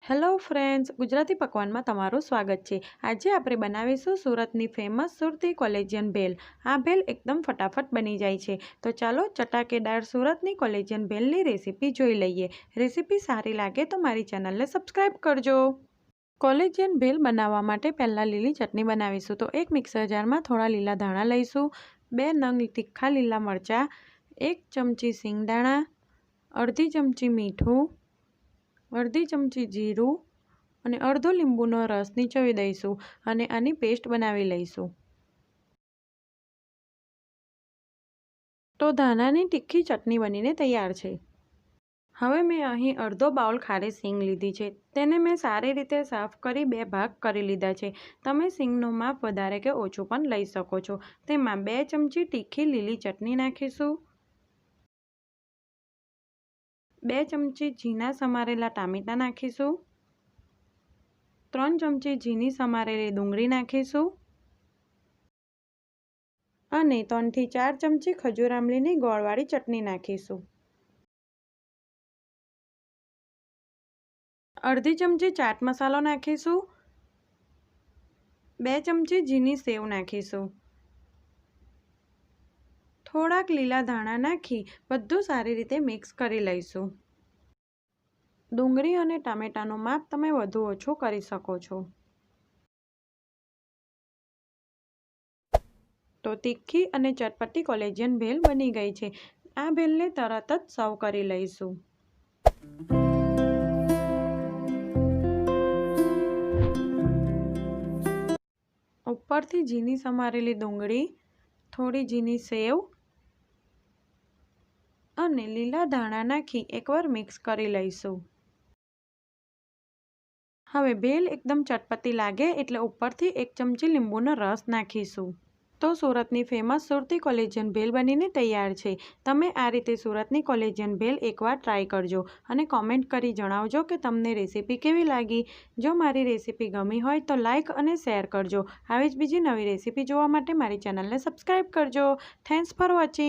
Hello friends, Gujarati પકવાનમાં તમારું સ્વાગત છે। આજે આપણે બનાવીશું સુરતની ફેમસ સુરતી કોલેજિયન ભેલ। આ ભેલ એકદમ ફટાફટ બની જાય છે। તો ચાલો ચટાકેદાર સુરતની કોલેજિયન ભેલની રેસીપી જોઈ લઈએ। રેસીપી સારી લાગે તો મારી ચેનલને સબસ્ક્રાઈબ કરજો। કોલેજિયન ભેલ બનાવવા માટે પહેલાં લીલી ચટણી બનાવીશું। તો એક મિક્સર જારમાં થોડા લીલા ધાણા લઈશું, 2 નંગ તીખા લીલા મરચાં, 1 ચમચી સિંગદાણા, અડધી ચમચી મીઠું, અડધી ચમચી જીરું અને અડધો લીંબુનો રસ નીચોવી દઈશું અને આની પેસ્ટ બનાવી લઈશું। તો ધાણાની તીખી ચટણી બનીને તૈયાર છે। હવે મેં અહીં અડધો બાઉલ ખારી સિંગ લીધી છે। તેને મેં સારી રીતે સાફ કરી 2 ભાગ કરી લીધા છે। તમે સિંગનું માપ વધારે કે ઓછું પણ લઈ શકો છો। તેમાં 2 ચમચી તીખી લીલી ચટણી નાખીશું, 2 ચમચી ઝીણા સમારેલા ટામેટાં નાખીશું, 3 ચમચી ઝીણી સમારેલી ડુંગળી નાખીશું અને 3 થી 4 ચમચી ખજૂર આમલીની ગોળવાળી ચટણી નાખીશું। અડધી ચમચી ચાટ મસાલો નાખીશું, 2 ચમચી ઝીણી સેવ નાખીશું, થોડાક લીલા ધાણા નાખી બધું સારી રીતે મિક્સ કરી લઈશું। ડુંગળી અને ટામેટાનું માપ તમે વધુ ઓછું કરી શકો છો। તો તીખી અને ચટપટી કોલેજિયન ભેલ બની ગઈ છે। આ ભેલને તરત જ સર્વ કરી લઈશું। ઉપરથી ઝીણી સમારેલી ડુંગળી, થોડી ઝીણી સેવ અને લીલા ધાણા નાખી એકવાર મિક્સ કરી લઈશું। હવે ભેલ એકદમ ચટપટી લાગે એટલે ઉપરથી 1 ચમચી લીંબુનો રસ નાખીશું। તો સુરતની ફેમસ સુરતી કોલેજિયન ભેલ બનીને તૈયાર છે। તમે આ રીતે સુરતની કોલેજિયન ભેલ એકવાર ટ્રાય કરજો અને કોમેન્ટ કરી જણાવજો કે તમને રેસીપી કેવી લાગી। જો મારી રેસીપી ગમી હોય તો લાઇક અને શેર કરજો। આવી જ બીજી નવી રેસીપી જોવા માટે મારી ચેનલને સબસ્ક્રાઈબ કરજો। Thanks for watching.